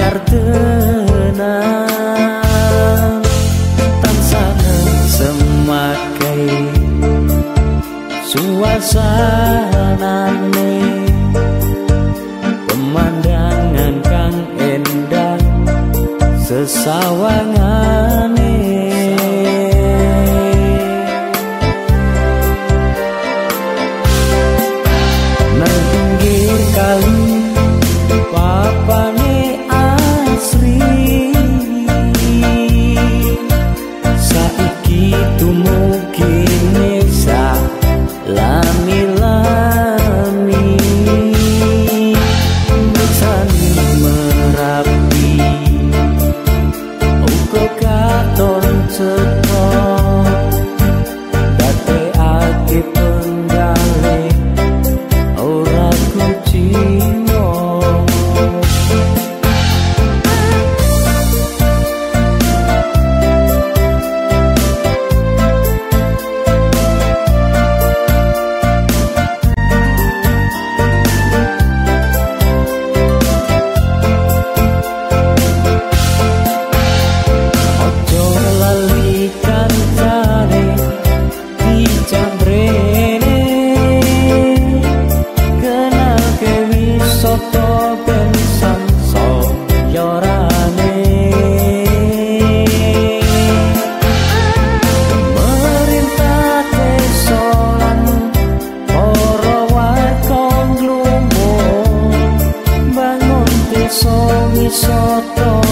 anyar tenang tansana semakai suasanane pemandangan kang endah sesawangane nang pinggir kali papane asri saiki tumugi nesa lami-lami besani merapi uga katon cetha dadekake penggale ora kuciwa soto